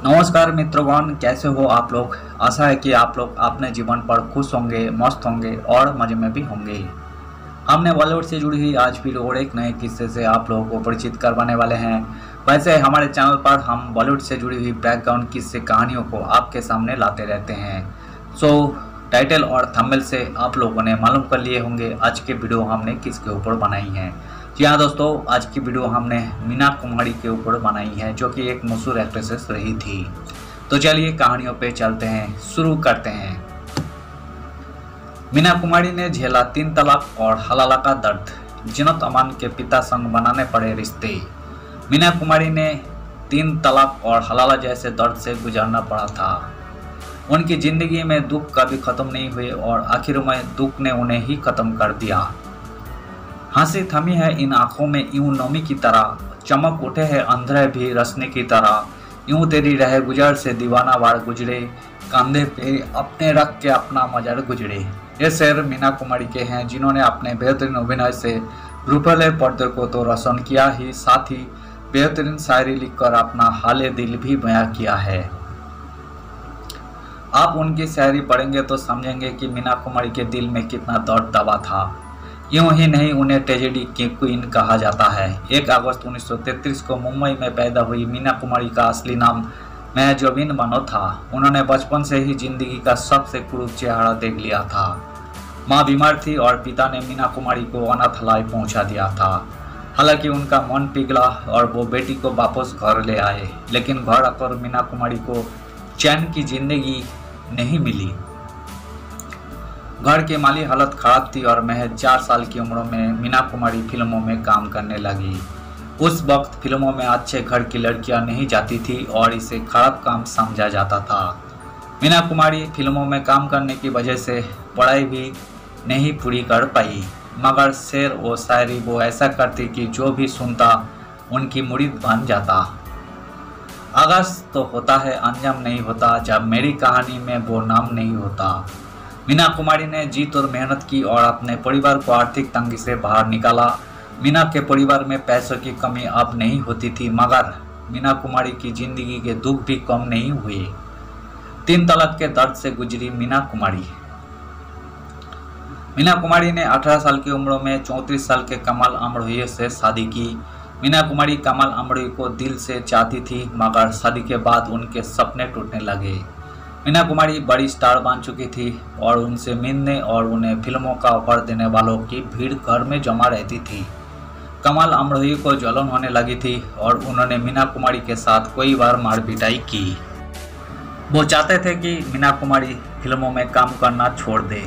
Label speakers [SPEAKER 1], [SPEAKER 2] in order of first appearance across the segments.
[SPEAKER 1] नमस्कार मित्रगण, कैसे हो आप लोग। आशा है कि आप लोग अपने जीवन पर खुश होंगे, मस्त होंगे और मजे में भी होंगे। हमने बॉलीवुड से जुड़ी हुई आज फिर और एक नए किस्से से आप लोगों को परिचित करवाने वाले हैं। वैसे हमारे चैनल पर हम बॉलीवुड से जुड़ी हुई बैकग्राउंड किस्से कहानियों को आपके सामने लाते रहते हैं। टाइटल और थंबनेल से आप लोगों ने मालूम कर लिए होंगे आज के वीडियो हमने किसके ऊपर बनाई है। जी हाँ दोस्तों, आज की वीडियो हमने मीना कुमारी के ऊपर बनाई है, जो कि एक मशहूर एक्ट्रेसेस रही थी। तो चलिए कहानियों पे चलते हैं, शुरू करते हैं। मीना कुमारी ने झेला 3 तलाक और हलाला का दर्द, जीनत अमान के पिता संग बनाने पड़े रिश्ते। मीना कुमारी ने 3 तलाक और हलाला जैसे दर्द से गुजरना पड़ा था। उनकी जिंदगी में दुख कभी खत्म नहीं हुए और आखिर में दुख ने उन्हें ही खत्म कर दिया। हंसी थमी है इन आंखों में यूं नौमी की तरह, चमक उठे हैं अंधेरे भी रसने की तरह। यूं तेरी रहे गुजर से दीवाना वार गुजरे, कंधे पे अपने रख के अपना मजर गुजरे। ये शेर मीना कुमारी के हैं, जिन्होंने अपने बेहतरीन अभिनय से रूपले पर्दे को तो रोशन किया ही, साथ ही बेहतरीन शायरी लिखकर अपना हाले दिल भी बयां किया है। आप उनकी शायरी पढ़ेंगे तो समझेंगे कि मीना कुमारी के दिल में कितना दर्द दबा था। यूं ही नहीं, उन्हें ट्रेजेडी की क्वीन कहा जाता है। 1 अगस्त 1933 को मुंबई में पैदा हुई मीना कुमारी का असली नाम महजबीन बानो था। उन्होंने बचपन से ही जिंदगी का सबसे क्रूर चेहरा देख लिया था। माँ बीमार थी और पिता ने मीना कुमारी को अनाथालय पहुंचा दिया था। हालांकि उनका मन पिघला और वो बेटी को वापस घर ले आए, लेकिन घर आकर मीना कुमारी को चैन की जिंदगी नहीं मिली। घर की माली हालत खराब थी और महज 4 साल की उम्र में मीना कुमारी फिल्मों में काम करने लगी। उस वक्त फिल्मों में अच्छे घर की लड़कियां नहीं जाती थी और इसे खराब काम समझा जाता था। मीना कुमारी फिल्मों में काम करने की वजह से पढ़ाई भी नहीं पूरी कर पाई, मगर शेर व शायरी वो ऐसा करती कि जो भी सुनता उनकी मुरीद बन जाता। आगाज तो होता है, अंजाम नहीं होता, जब मेरी कहानी में वो नाम नहीं होता। मीना कुमारी ने जीत और मेहनत की और अपने परिवार को आर्थिक तंगी से बाहर निकाला। मीना के परिवार में पैसों की कमी अब नहीं होती थी, मगर मीना कुमारी की जिंदगी के दुख भी कम नहीं हुए। 3 तलाक के दर्द से गुजरी मीना कुमारी। मीना कुमारी ने 18 साल की उम्र में 34 साल के कमल अमरोही से शादी की। मीना कुमारी कमल अमरोही को दिल से चाहती थी, मगर शादी के बाद उनके सपने टूटने लगे। मीना कुमारी बड़ी स्टार बन चुकी थी और उनसे मिलने और उन्हें फिल्मों का ऑफर देने वालों की भीड़ घर में जमा रहती थी। कमल अमरोही को जलन होने लगी थी और उन्होंने मीना कुमारी के साथ कई बार मारपिटाई की। वो चाहते थे कि मीना कुमारी फिल्मों में काम करना छोड़ दे।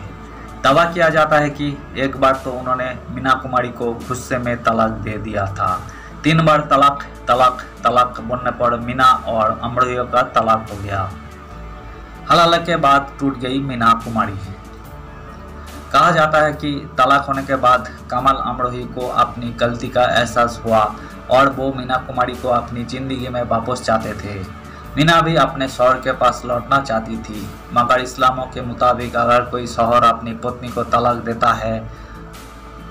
[SPEAKER 1] दावा किया जाता है कि एक बार तो उन्होंने मीना कुमारी को गुस्से में तलाक दे दिया था। 3 बार तलाक तलाक तलाक बोलने पर मीना और अमरोही का तलाक हो गया। हलाला के बाद टूट गई मीना कुमारी। कहा जाता है कि तलाक होने के बाद कमल अमरोही को अपनी गलती का एहसास हुआ और वो मीना कुमारी को अपनी जिंदगी में वापस चाहते थे। मीना भी अपने शौहर के पास लौटना चाहती थी, मगर इस्लामों के मुताबिक अगर कोई शौहर अपनी पत्नी को तलाक देता है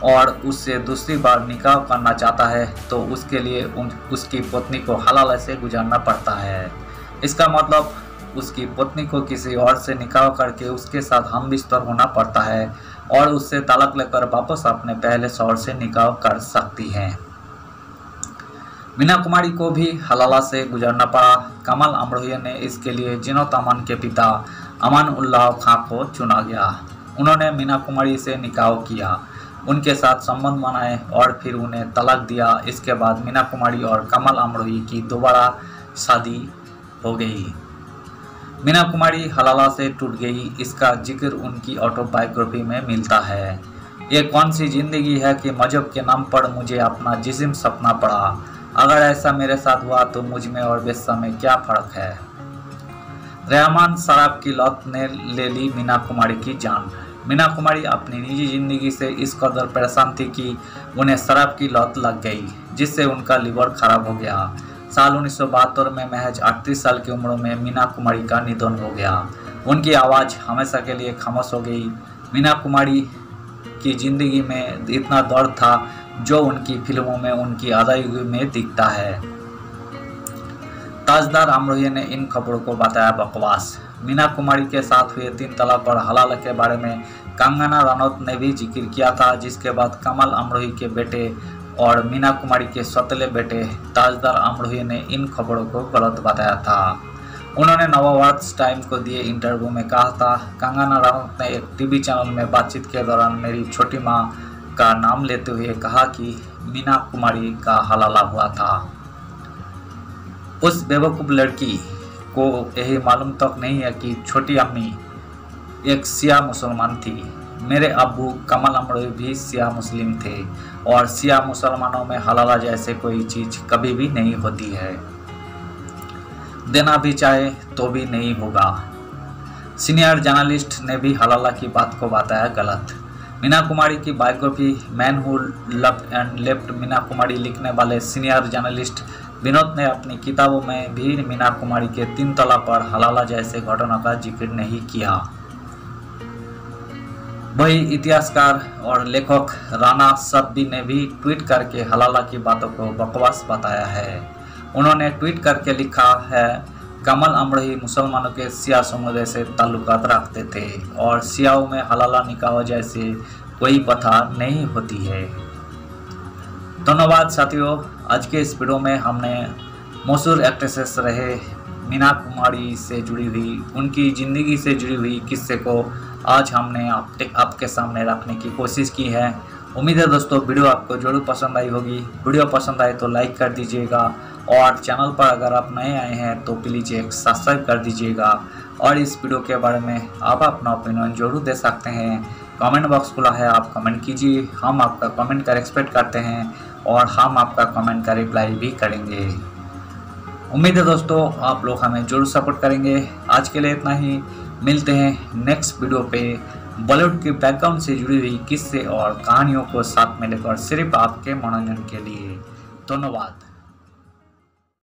[SPEAKER 1] और उससे दूसरी बार निकाह करना चाहता है तो उसके लिए उसकी पत्नी को हलाला से गुजरना पड़ता है। इसका मतलब उसकी पत्नी को किसी और से निकाह करके उसके साथ हम बिस्तर होना पड़ता है और उससे तलाक लेकर वापस अपने पहले शौहर से निकाह कर सकती है। मीना कुमारी को भी हलाला से गुजरना पड़ा। कमल अमरोही ने इसके लिए जीनत अमान के पिता अमान उल्लाह खां को चुना गया। उन्होंने मीना कुमारी से निकाह किया, उनके साथ संबंध बनाए और फिर उन्हें तलाक दिया। इसके बाद मीना कुमारी और कमल अमरोही की दोबारा शादी हो गई। मीना कुमारी हलाला से टूट गई, इसका जिक्र उनकी ऑटोबायोग्राफी में मिलता है। ये कौन सी जिंदगी है कि मजहब के नाम पर मुझे अपना जिस्म सपना पड़ा। अगर ऐसा मेरे साथ हुआ तो मुझ में और वेश्या में क्या फर्क है। रहमान शराब की लत ने ले ली मीना कुमारी की जान। मीना कुमारी अपनी निजी जिंदगी से इस कदर परेशान थी कि उन्हें शराब की लत लग गई, जिससे उनका लीवर खराब हो गया। साल 1972 में महज 38 साल की उम्र में मीना कुमारी का निधन हो गया। उनकी आवाज़ हमेशा के लिए खामोश हो गई। मीना कुमारी की जिंदगी में इतना दर्द था जो उनकी फिल्मों में उनकी अदायगी में दिखता है। ताजदार अमरोही ने इन खबरों को बताया बकवास। मीना कुमारी के साथ हुए 3 तलाक और हलाला के बारे में कंगना रनौत ने भी जिक्र किया था, जिसके बाद कमल अमरोही के बेटे और मीना कुमारी के सौतेले बेटे ताजदार अमरोही ने इन खबरों को गलत बताया था। उन्होंने नवभारत टाइम को दिए इंटरव्यू में कहा था, कंगना रनौत ने एक टीवी चैनल में बातचीत के दौरान मेरी छोटी माँ का नाम लेते हुए कहा कि मीना कुमारी का हलाला हुआ था। उस बेवकूफ़ लड़की को यही मालूम तक नहीं है कि छोटी अम्मी एक शिया मुसलमान थी। मेरे अब्बू कमल अमरोही भी शिया मुस्लिम थे और शिया मुसलमानों में हलाला जैसे कोई चीज़ कभी भी नहीं होती है, देना भी चाहे तो भी नहीं होगा। सीनियर जर्नलिस्ट ने भी हलाला की बात को बताया गलत। मीना कुमारी की biography man who loved and left Meena Kumari लिखने वाले सीनियर जर्नलिस्ट विनोद ने अपनी किताबों में भी मीना कुमारी के 3 तलाक और हलाला जैसे घटनाओं का जिक्र नहीं किया। वही इतिहासकार और लेखक राना सब्बी ने भी ट्वीट करके हलाला की बातों को बकवास बताया है। उन्होंने ट्वीट करके लिखा है, कमल अमरोही मुसलमानों के शिया समुदाय से ताल्लुकात रखते थे और शियाओं में हलाला निकाह जैसे कोई प्रथा नहीं होती है। धन्यवाद साथियों, आज के इस वीडियो में हमने मशहूर एक्ट्रेसेस रहे मीना कुमारी से जुड़ी हुई, उनकी ज़िंदगी से जुड़ी हुई किस्से को आज हमने आपके सामने रखने की कोशिश की है। उम्मीद है दोस्तों वीडियो आपको जरूर पसंद आई होगी। वीडियो पसंद आए तो लाइक कर दीजिएगा और चैनल पर अगर आप नए आए हैं तो प्लीज़ एक सब्सक्राइब कर दीजिएगा। और इस वीडियो के बारे में आप अपना ओपिनियन जरूर दे सकते हैं। कमेंट बॉक्स खुला है, आप कमेंट कीजिए, हम आपका कमेंट का एक्सपेक्ट करते हैं और हम आपका कमेंट का रिप्लाई भी करेंगे। उम्मीद है दोस्तों आप लोग हमें जरूर सपोर्ट करेंगे। आज के लिए इतना ही, मिलते हैं नेक्स्ट वीडियो पे बॉलीवुड के बैकग्राउंड से जुड़ी हुई किस्से और कहानियों को साथ में लेकर सिर्फ आपके मनोरंजन के लिए। धन्यवाद।